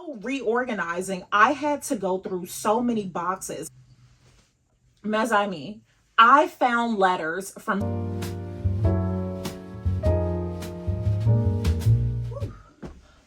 While reorganizing, I had to go through so many boxes. Mes amis, I found letters from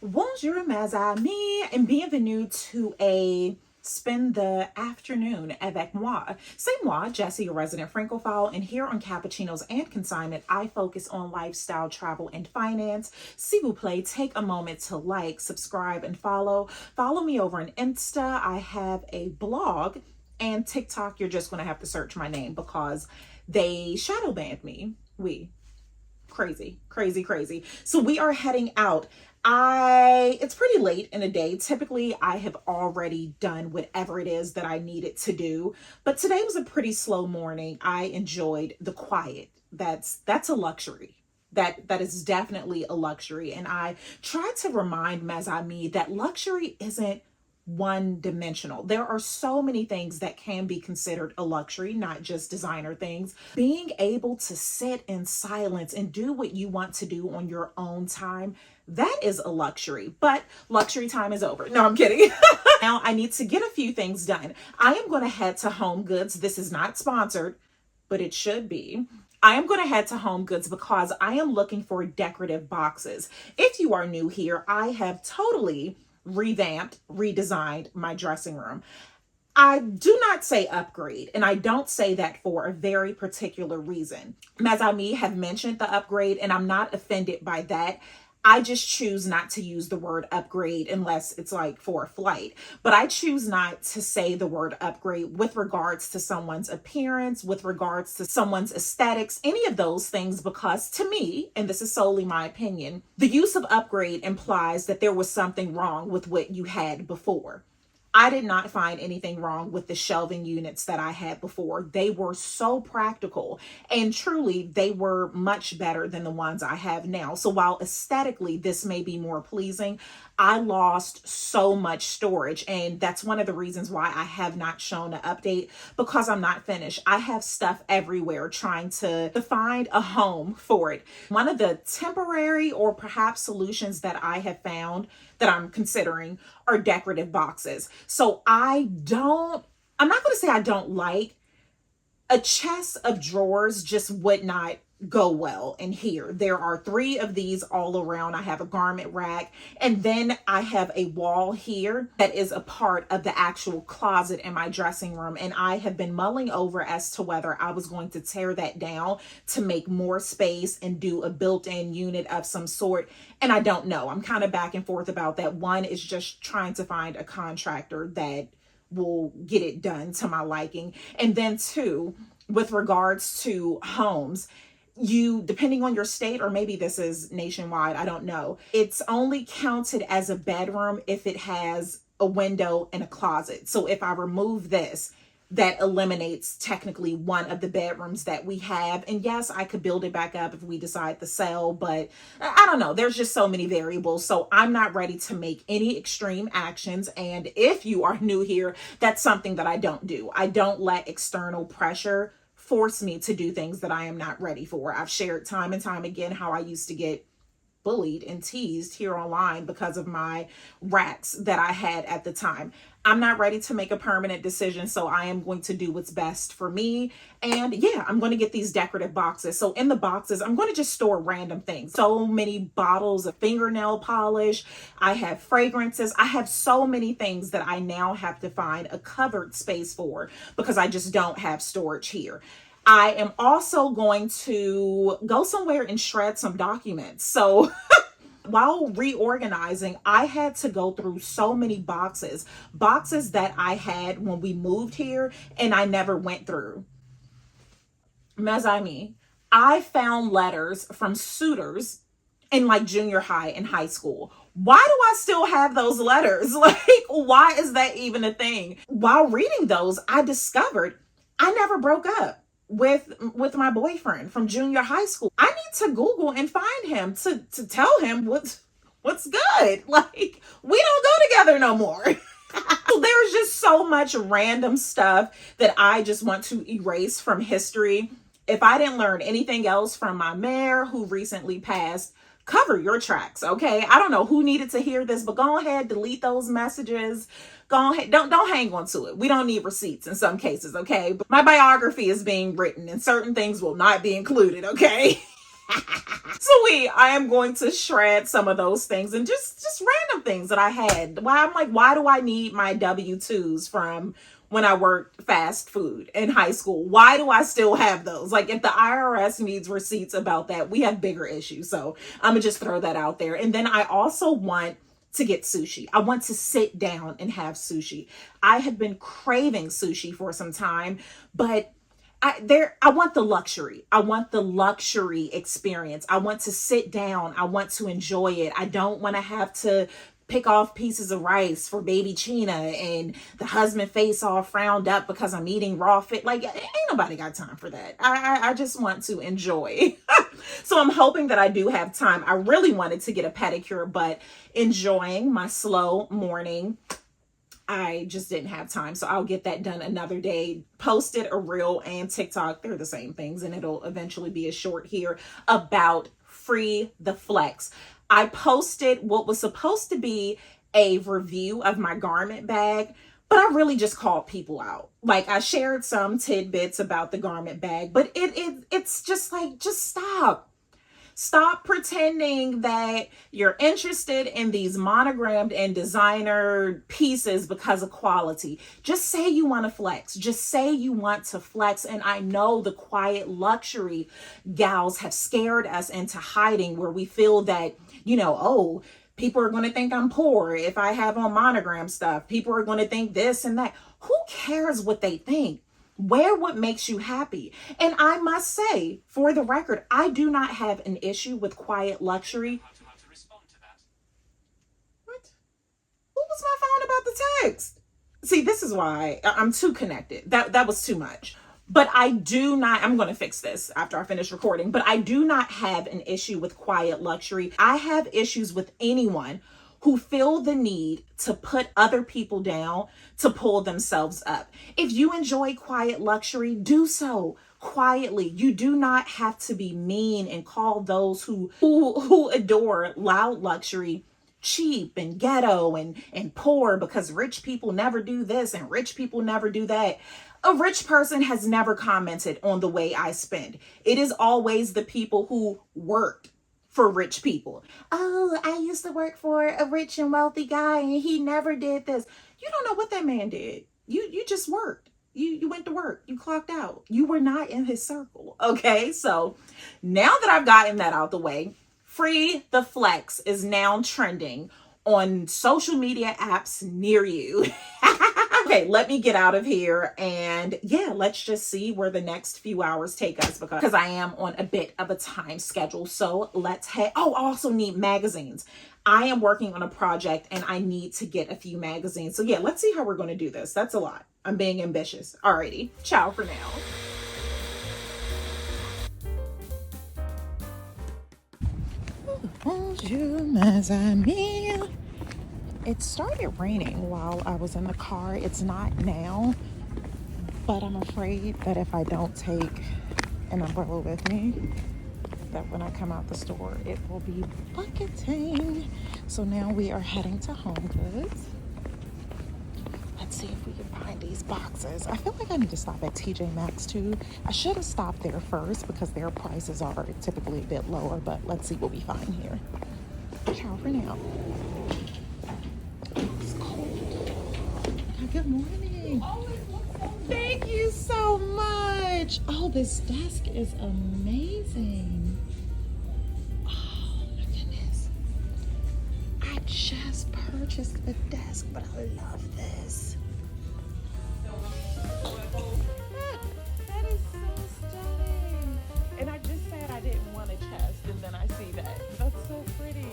Bonjour, mes amis, and bienvenue to a spend the afternoon avec moi. C'est moi, Jessie, a resident Francophile, and here on Cappuccinos and Consignment, I focus on lifestyle, travel, and finance. S'il vous plaît, take a moment to like, subscribe, and follow. Follow me over on Insta. I have a blog, and TikTok, you're just going to have to search my name because they shadow banned me. Crazy. So we are heading out. It's pretty late in the day. Typically, I have already done whatever it is that I needed to do, but today was a pretty slow morning. I enjoyed the quiet. That's a luxury. That is definitely a luxury. And I try to remind mes amis that luxury isn't one-dimensional. There are so many things that can be considered a luxury, not just designer things. Being able to sit in silence and do what you want to do on your own time, that is a luxury. But luxury time is over. No, I'm kidding. Now I need to get a few things done. I am going to head to Home Goods. This is not sponsored, but it should be. I am going to head to Home Goods because I am looking for decorative boxes. If you are new here, I have totally revamped, redesigned my dressing room. I do not say upgrade, and I don't say that for a very particular reason. Mes amis have mentioned the upgrade, and I'm not offended by that. I just choose not to use the word upgrade unless it's like for a flight. But I choose not to say the word upgrade with regards to someone's appearance, with regards to someone's aesthetics, any of those things, because to me, and this is solely my opinion, the use of upgrade implies that there was something wrong with what you had before. I did not find anything wrong with the shelving units that I had before. They were so practical, and truly they were much better than the ones I have now. So while aesthetically this may be more pleasing, I lost so much storage, and that's one of the reasons why I have not shown an update, because I'm not finished. I have stuff everywhere trying to find a home for it. One of the temporary or perhaps solutions that I have found that I'm considering are decorative boxes. So I'm not going to say I don't like a chest of drawers, just would not go well in here. There are 3 of these all around. I have a garment rack, and then I have a wall here that is a part of the actual closet in my dressing room. And I have been mulling over as to whether I was going to tear that down to make more space and do a built-in unit of some sort. And I don't know. I'm kind of back and forth about that. One is just trying to find a contractor that will get it done to my liking. And then 2, with regards to homes, depending on your state, or maybe this is nationwide, I don't know, it's only counted as a bedroom if it has a window and a closet. So if I remove this, that eliminates technically one of the bedrooms that we have. And yes, I could build it back up if we decide to sell, but I don't know. There's just so many variables. So I'm not ready to make any extreme actions. And if you are new here, that's something that I don't do. I don't let external pressure force me to do things that I am not ready for. I've shared time and time again how I used to get bullied and teased here online because of my racks that I had at the time. I'm not ready to make a permanent decision, so I am going to do what's best for me. And yeah, I'm going to get these decorative boxes. So in the boxes, I'm going to just store random things. So many bottles of fingernail polish. I have fragrances. I have so many things that I now have to find a covered space for because I just don't have storage here. I am also going to go somewhere and shred some documents. So while reorganizing, I had to go through so many boxes that I had when we moved here and I never went through. Mes amis, I found letters from suitors in like junior high and high school. Why do I still have those letters? Like, why is that even a thing? While reading those, I discovered I never broke up with my boyfriend from junior high school. I need to Google and find him to tell him what's good. Like, we don't go together no more. So there's just so much random stuff that I just want to erase from history. If I didn't learn anything else from my mayor who recently passed, cover your tracks, okay? I don't know who needed to hear this, but go ahead, delete those messages. Go ahead, don't hang on to it. We don't need receipts in some cases, okay? But my biography is being written and certain things will not be included, okay? So I am going to shred some of those things and just random things that I had. Why I'm like, why do I need my W-2s from when I worked fast food in high school? Why do I still have those? Like, if the IRS needs receipts about that, we have bigger issues. So I'm gonna just throw that out there. And then I also want to get sushi. I want to sit down and have sushi. I have been craving sushi for some time, but I want the luxury. I want the luxury experience. I want to sit down. I want to enjoy it. I don't want to have to pick off pieces of rice for baby China and the husband face all frowned up because I'm eating raw fish. Like, ain't nobody got time for that. I just want to enjoy. So I'm hoping that I do have time. I really wanted to get a pedicure, but enjoying my slow morning, I just didn't have time. So I'll get that done another day. Posted a reel and TikTok. They're the same things. And it'll eventually be a short here about Free the Flex. I posted what was supposed to be a review of my garment bag, but I really just called people out. Like, I shared some tidbits about the garment bag, but it's just like, just stop. Stop pretending that you're interested in these monogrammed and designer pieces because of quality. Just say you want to flex. Just say you want to flex. And I know the quiet luxury gals have scared us into hiding, where we feel that, oh, people are going to think I'm poor if I have on monogram stuff. People are going to think this and that. Who cares what they think? Wear what makes you happy. And I must say, for the record, I do not have an issue with quiet luxury. How to respond to that? What? What was my phone about the text? See, this is why I'm too connected. That was too much. But I do not, I'm going to fix this after I finish recording, but I do not have an issue with quiet luxury. I have issues with anyone who feel the need to put other people down to pull themselves up. If you enjoy quiet luxury, do so quietly. You do not have to be mean and call those who adore loud luxury cheap and ghetto and poor because rich people never do this and rich people never do that. A rich person has never commented on the way I spend. It is always the people who worked for rich people. Oh, I used to work for a rich and wealthy guy and he never did this. You don't know what that man did. You just worked. You went to work. You clocked out. You were not in his circle. Okay, so now that I've gotten that out the way, Free the Flex is now trending on social media apps near you. Okay, let me get out of here and let's just see where the next few hours take us because I am on a bit of a time schedule. So let's head. Oh, I also need magazines. I am working on a project and I need to get a few magazines. So let's see how we're going to do this. That's a lot. I'm being ambitious. Alrighty. Ciao for now. Bonjour, mes amis. It started raining while I was in the car. It's not now, but I'm afraid that if I don't take an umbrella with me, that when I come out the store, it will be bucketing. So now we are heading to Home Goods. Let's see if we can find these boxes. I feel like I need to stop at TJ Maxx too. I should have stopped there first because their prices are typically a bit lower, but let's see what we find here. Ciao for now. It's cold. Good morning. Thank you so much. Oh, this desk is amazing. Oh my goodness. I just purchased a desk, but I love this. That is so stunning. And I just said I didn't want a chest, and then I see that. That's so pretty.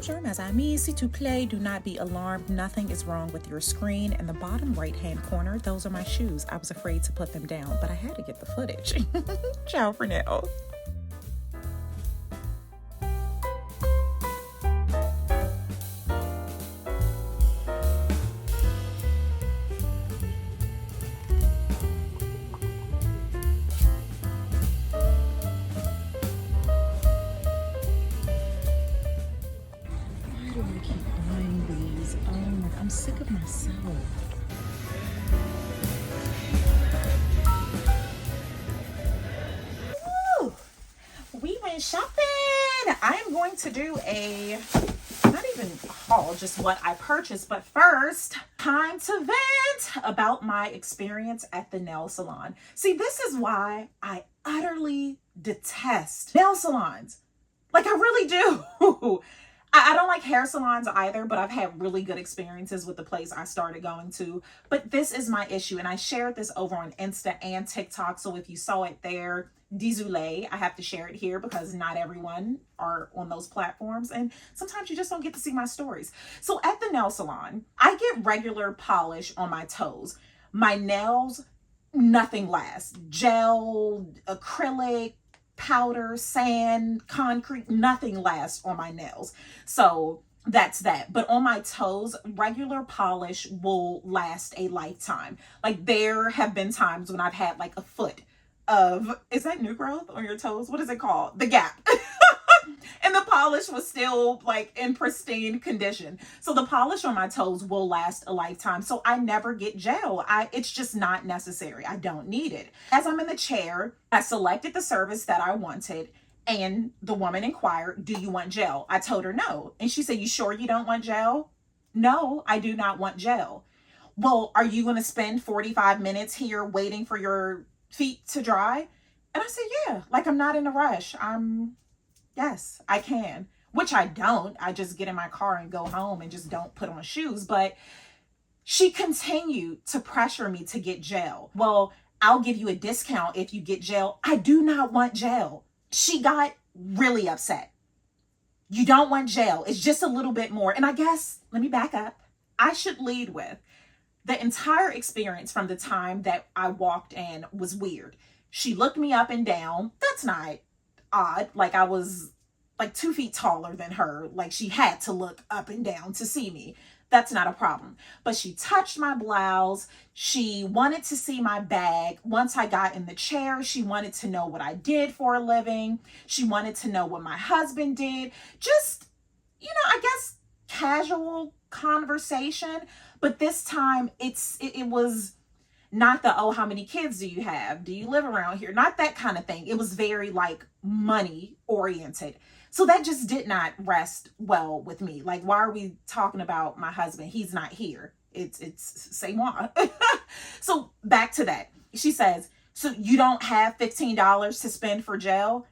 Bonjour, mes amis, s'il te plaît, do not be alarmed. Nothing is wrong with your screen. In the bottom right-hand corner, those are my shoes. I was afraid to put them down, but I had to get the footage. Ciao for now. Why do I keep buying these? Oh my, I'm sick of myself. Woo! We went shopping. I'm going to do a, not even a haul, just what I purchased. But first, time to vent about my experience at the nail salon. See, this is why I utterly detest nail salons. Like, I really do. I don't like hair salons either, but I've had really good experiences with the place I started going to. But this is my issue, and I shared this over on Insta and TikTok. So if you saw it there, désolé, I have to share it here because not everyone are on those platforms. And sometimes you just don't get to see my stories. So at the nail salon, I get regular polish on my toes. My nails, nothing lasts. Gel, acrylic, powder, sand, concrete, nothing lasts on my nails. So that's that. But on my toes, regular polish will last a lifetime. Like, there have been times when I've had like a foot of, is that new growth on your toes? What is it called? The gap. And the polish was still like in pristine condition. So the polish on my toes will last a lifetime. So I never get gel. It's just not necessary. I don't need it. As I'm in the chair, I selected the service that I wanted. And the woman inquired, do you want gel? I told her no. And she said, you sure you don't want gel? No, I do not want gel. Well, are you going to spend 45 minutes here waiting for your feet to dry? And I said, yeah, like, I'm not in a rush. Yes, I can, which I don't. I just get in my car and go home and just don't put on shoes. But she continued to pressure me to get gel. Well, I'll give you a discount if you get gel. I do not want gel. She got really upset. You don't want gel. It's just a little bit more. And I guess, let me back up. I should lead with the entire experience from the time that I walked in was weird. She looked me up and down. That's not odd. Like, I was like 2 feet taller than her. Like, she had to look up and down to see me. That's not a problem. But she touched my blouse. She wanted to see my bag. Once I got in the chair, she wanted to know what I did for a living. She wanted to know what my husband did. Just, I guess casual conversation. But this time it was not the, oh, how many kids do you have? Do you live around here? Not that kind of thing. It was very like money oriented. So that just did not rest well with me. Like, why are we talking about my husband? He's not here. It's c'est moi. So back to that. She says, so you don't have $15 to spend for gel?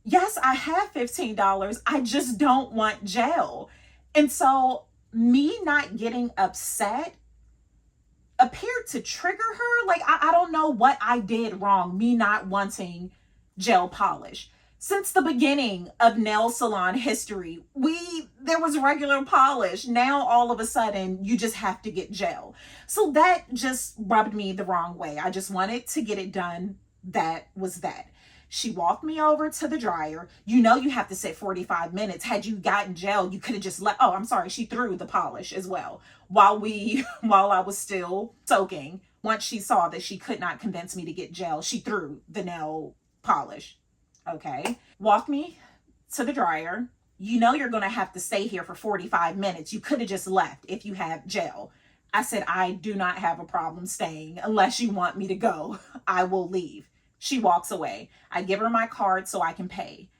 Yes, I have $15. I just don't want gel. And so me not getting upset appeared to trigger her. Like, I don't know what I did wrong, me not wanting gel polish. Since the beginning of nail salon history, there was regular polish. Now, all of a sudden, you just have to get gel. So that just rubbed me the wrong way. I just wanted to get it done. That was that. She walked me over to the dryer. You have to sit 45 minutes. Had you gotten gel, you could have just let, oh, I'm sorry. She threw the polish as well while I was still soaking. Once she saw that she could not convince me to get gel, she threw the nail polish. Okay. Walk me to the dryer. You're going to have to stay here for 45 minutes. You could have just left if you have gel. I said, I do not have a problem staying unless you want me to go. I will leave. She walks away. I give her my card so I can pay.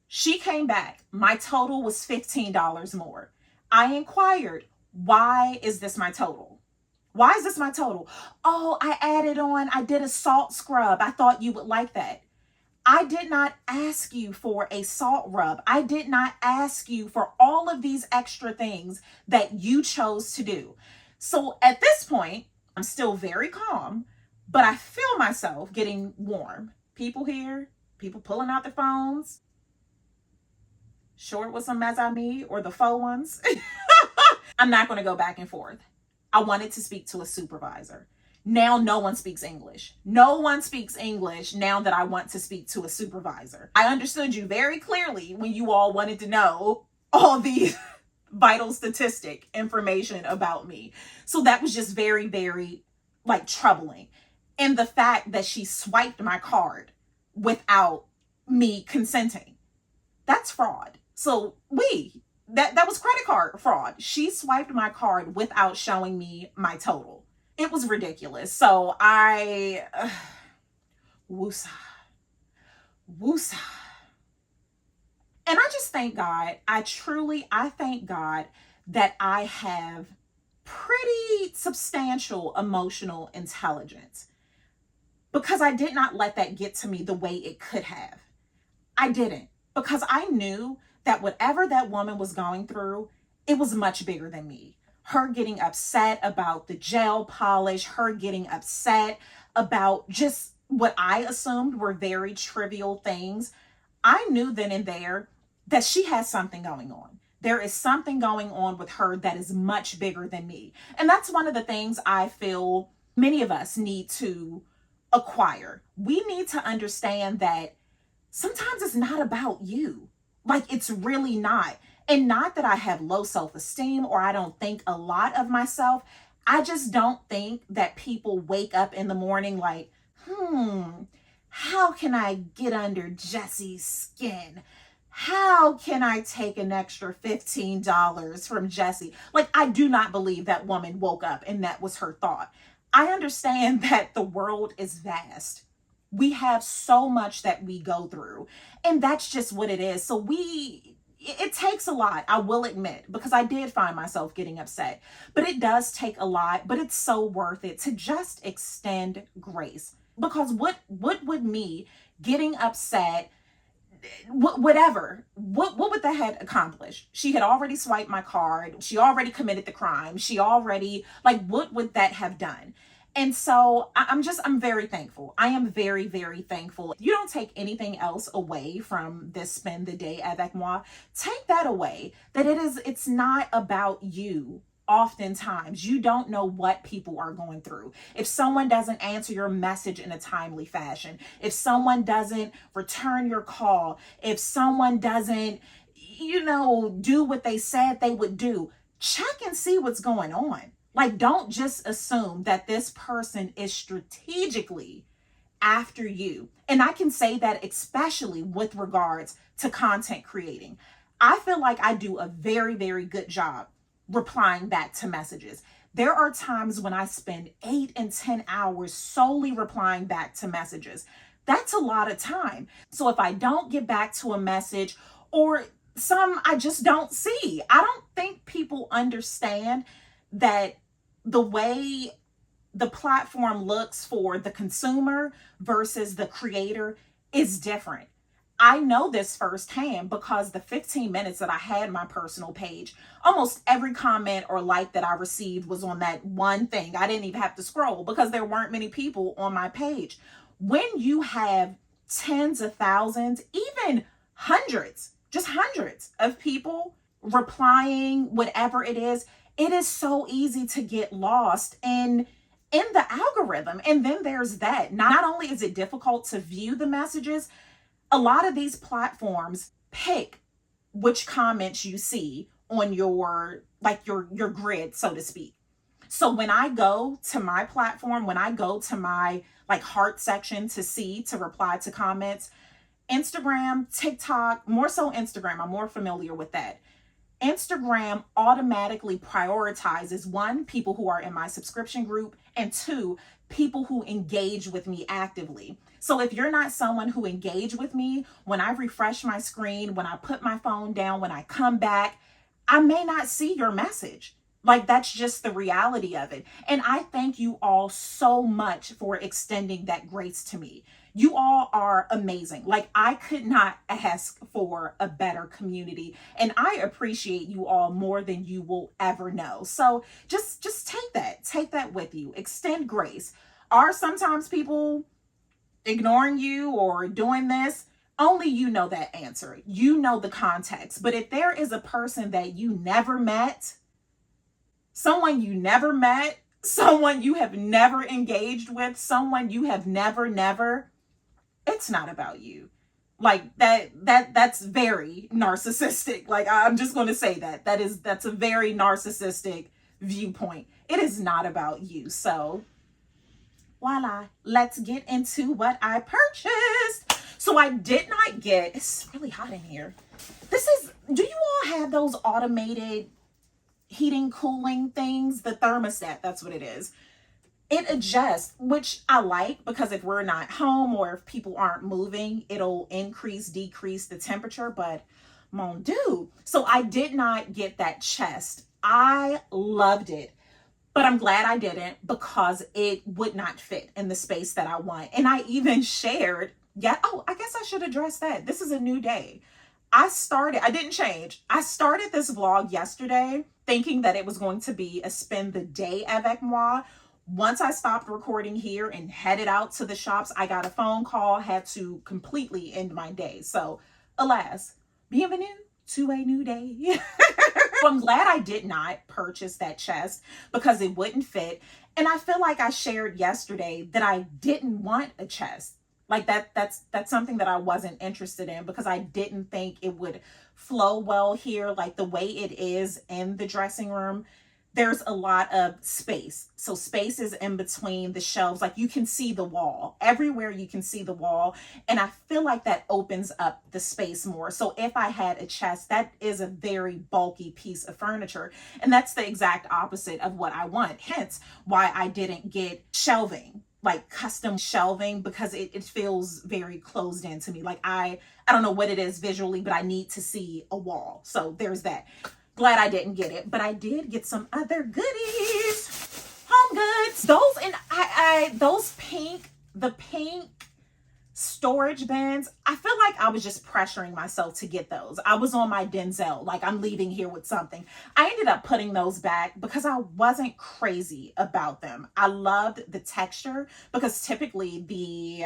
She came back. My total was $15 more. I inquired, why is this my total? Why is this my total? Oh, I did a salt scrub. I thought you would like that. I did not ask you for a salt rub. I did not ask you for all of these extra things that you chose to do. So at this point, I'm still very calm, but I feel myself getting warm. People here, people pulling out their phones. short with some madame or the faux ones. I'm not going to go back and forth. I wanted to speak to a supervisor. Now no one speaks English. No one speaks English now that I want to speak to a supervisor. I understood you very clearly when you all wanted to know all the vital statistic information about me. So that was just very, very like troubling. And the fact that she swiped my card without me consenting, that's fraud. So that was credit card fraud. She swiped my card without showing me my total. It was ridiculous. So woosah. And I just thank God. I thank God that I have pretty substantial emotional intelligence, because I did not let that get to me the way it could have. I didn't, because I knew that whatever that woman was going through, it was much bigger than me. Her getting upset about the gel polish, her getting upset about just what I assumed were very trivial things. I knew then and there that she has something going on. There is something going on with her that is much bigger than me. And that's one of the things I feel many of us need to acquire. We need to understand that sometimes it's not about you. Like, it's really not. And not that I have low self-esteem or I don't think a lot of myself. I just don't think that people wake up in the morning like, how can I get under Jesse's skin? How can I take an extra $15 from Jessie? Like, I do not believe that woman woke up and that was her thought. I understand that the world is vast. We have so much that we go through, and that's just what it is. So it takes a lot, I will admit, because I did find myself getting upset, but it does take a lot, but it's so worth it to just extend grace. Because what would me getting upset, what would that have accomplished? She had already swiped my card. She already committed the crime. She already, like, what would that have done? And so I'm very thankful. I am very, very thankful. You don't take anything else away from this spend the day avec moi. Take that away, that it's not about you. Oftentimes, you don't know what people are going through. If someone doesn't answer your message in a timely fashion, if someone doesn't return your call, if someone doesn't, do what they said they would do, check and see what's going on. Like, don't just assume that this person is strategically after you. And I can say that especially with regards to content creating. I feel like I do a very, very good job replying back to messages. There are times when I spend 8 and 10 hours solely replying back to messages. That's a lot of time. So if I don't get back to a message, or some I just don't see, I don't think people understand that the way the platform looks for the consumer versus the creator is different. I know this firsthand because the 15 minutes that I had my personal page, almost every comment or like that I received was on that one thing. I didn't even have to scroll because there weren't many people on my page. When you have tens of thousands, even hundreds of people replying, whatever it is so easy to get lost in the algorithm. And then there's that. Not only is it difficult to view the messages, a lot of these platforms pick which comments you see on your grid, so to speak. So when I go to my platform, when I go to my heart section to reply to comments, Instagram, TikTok, more so Instagram, I'm more familiar with that. Instagram automatically prioritizes, 1, people who are in my subscription group, and 2, people who engage with me actively. So if you're not someone who engage with me, when I refresh my screen, when I put my phone down, when I come back, I may not see your message. Like, that's just the reality of it. And I thank you all so much for extending that grace to me. You all are amazing. Like, I could not ask for a better community, and I appreciate you all more than you will ever know. So just take that with you. Extend grace. Are sometimes people ignoring you or doing this? Only you know that answer. You know the context. But if there is a person that you never met, someone you never met, someone you have never engaged with, someone you have never, it's not about you. Like that's very narcissistic. Like, I'm just going to say that's a very narcissistic viewpoint. It is not about you. So voila, let's get into what I purchased. So I did not get, it's really hot in here. Do you all have those automated heating, cooling things? The thermostat, that's what it is. It adjusts, which I like, because if we're not home or if people aren't moving, it'll increase, decrease the temperature, but mon Dieu. So I did not get that chest. I loved it, but I'm glad I didn't, because it would not fit in the space that I want. And I even shared, I guess I should address that. This is a new day. I didn't change. I started this vlog yesterday thinking that it was going to be a spend the day avec moi. Once I stopped recording here and headed out to the shops, I got a phone call, had to completely end my day. So alas, bienvenue to a new day. So I'm glad I did not purchase that chest, because it wouldn't fit. And I feel like I shared yesterday that I didn't want a chest. Like that's something that I wasn't interested in, because I didn't think it would flow well here. Like the way it is in the dressing room, there's a lot of space. So space is in between the shelves. Like you can see the wall. Everywhere you can see the wall. And I feel like that opens up the space more. So if I had a chest, that is a very bulky piece of furniture. And that's the exact opposite of what I want. Hence why I didn't get shelving, like custom shelving, because it feels very closed in to me. Like I don't know what it is visually, but I need to see a wall. So there's that. Glad I didn't get it, but I did get some other goodies, home goods. Those, and the pink storage bins. I feel like I was just pressuring myself to get those. I was on my Denzel, like I'm leaving here with something. I ended up putting those back because I wasn't crazy about them. I loved the texture, because typically the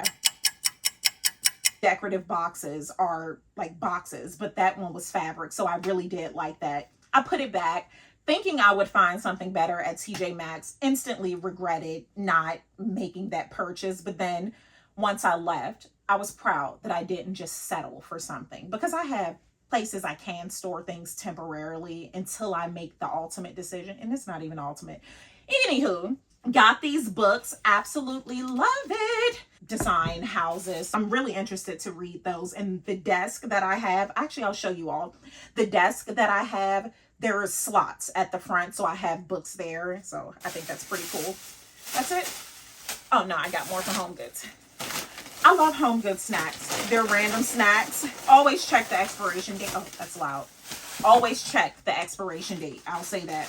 decorative boxes are like boxes, but that one was fabric. So I really did like that. I put it back thinking I would find something better at TJ Maxx. Instantly regretted not making that purchase. But then once I left, I was proud that I didn't just settle for something, because I have places I can store things temporarily until I make the ultimate decision. And it's not even ultimate. Anywho, got these books. Absolutely love it. Design houses. I'm really interested to read those. And the desk that I have, actually, I'll show you all. The desk that I have, there are slots at the front, so I have books there. So I think that's pretty cool. That's it. Oh no, I got more for home goods. I love home goods snacks. They're random snacks. Always check the expiration date. Oh, that's loud. Always check the expiration date. I'll say that.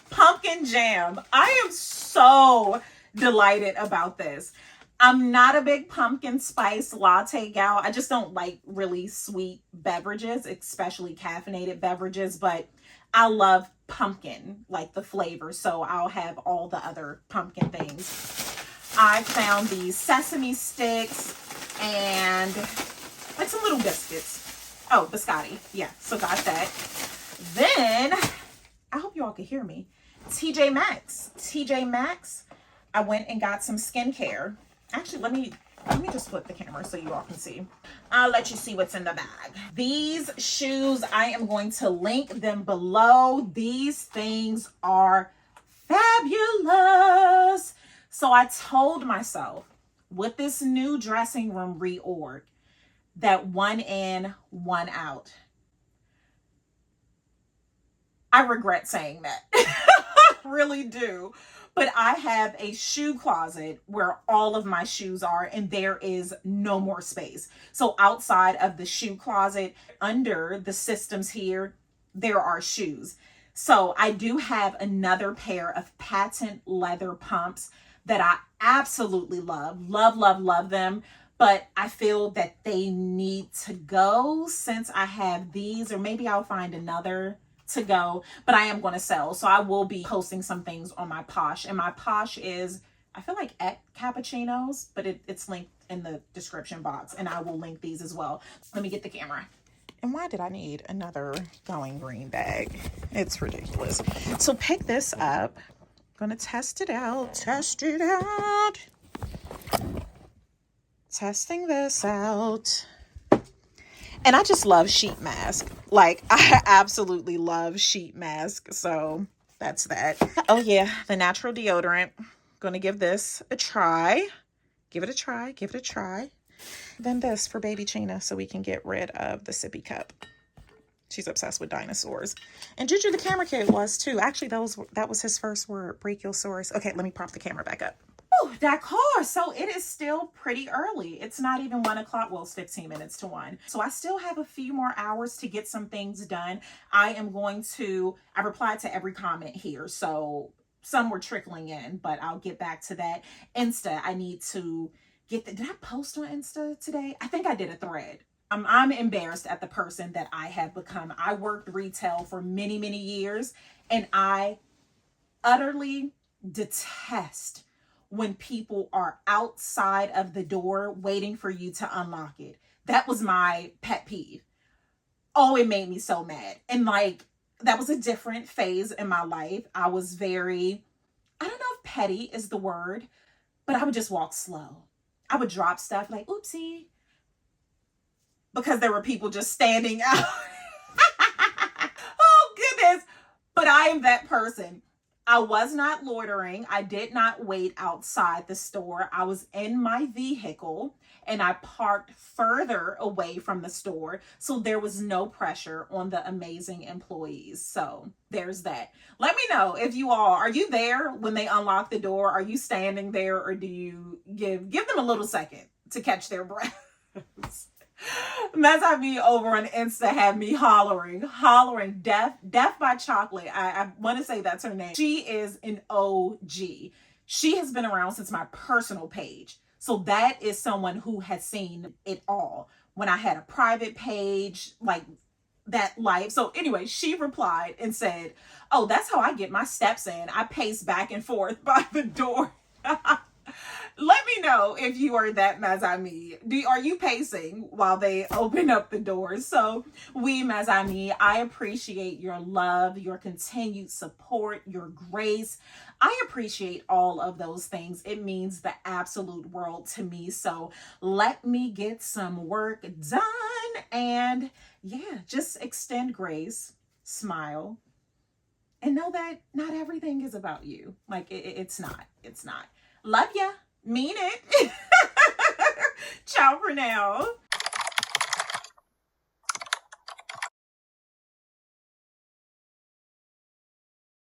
Pumpkin jam. I am so delighted about this. I'm not a big pumpkin spice latte gal. I just don't like really sweet beverages, especially caffeinated beverages, but I love pumpkin, like the flavor. So I'll have all the other pumpkin things. I found these sesame sticks and like some little biscuits. Oh, biscotti. Yeah, so got that. Then, I hope you all can hear me. TJ Maxx. I went and got some skincare. Actually, let me just flip the camera so you all can see. I'll let you see what's in the bag. These shoes, I am going to link them below. These things are fabulous. So I told myself with this new dressing room reorg that one in, one out. I regret saying that. I really do. But I have a shoe closet where all of my shoes are, and there is no more space. So outside of the shoe closet, under the systems here, there are shoes. So I do have another pair of patent leather pumps that I absolutely love. Love them. But I feel that they need to go since I have these, or maybe I'll find another to go, but I am going to sell. So I will be posting some things on my Posh, and my Posh is I feel like at Cappuccinos, but it's linked in the description box, and I will link these as well. Let me get the camera. And why did I need another going green bag? It's ridiculous. So pick this up. I'm gonna test it out. Test it out. Testing this out. And I just love sheet mask. Like, I absolutely love sheet mask. So that's that. Oh yeah, the natural deodorant. Gonna give this a try. Give it a try. Give it a try. Then this for baby Chena so we can get rid of the sippy cup. She's obsessed with dinosaurs. And Juju the camera kid was too. Actually, that was his first word, brachiosaurus. Okay, let me prop the camera back up. Oh, that car. So it is still pretty early. It's not even 1 o'clock. Well, it's 15 minutes to 1. So I still have a few more hours to get some things done. I replied to every comment here. So some were trickling in, but I'll get back to that. Insta, I need to get did I post on Insta today? I think I did a thread. I'm embarrassed at the person that I have become. I worked retail for many, many years, and I utterly detest when people are outside of the door waiting for you to unlock it. That was my pet peeve. Oh, it made me so mad. And like, that was a different phase in my life. I was very, I don't know if petty is the word, but I would just walk slow. I would drop stuff like, oopsie, because there were people just standing out. Oh, goodness. But I am that person. I was not loitering. I did not wait outside the store. I was in my vehicle and I parked further away from the store. So there was no pressure on the amazing employees. So there's that. Let me know if you all, are you there when they unlock the door? Are you standing there, or do you give them a little second to catch their breath? Mess I me over on Insta had me hollering, Death by Chocolate. I want to say that's her name. She is an OG. She has been around since my personal page. So that is someone who has seen it all. When I had a private page, like that life. So anyway, she replied and said, oh, that's how I get my steps in. I pace back and forth by the door. Let me know if you are that Mazami. Are you pacing while they open up the doors? So we Mazami, I appreciate your love, your continued support, your grace. I appreciate all of those things. It means the absolute world to me. So let me get some work done. And yeah, just extend grace, smile, and know that not everything is about you. Like it's not. Love ya. Mean it. Ciao for now.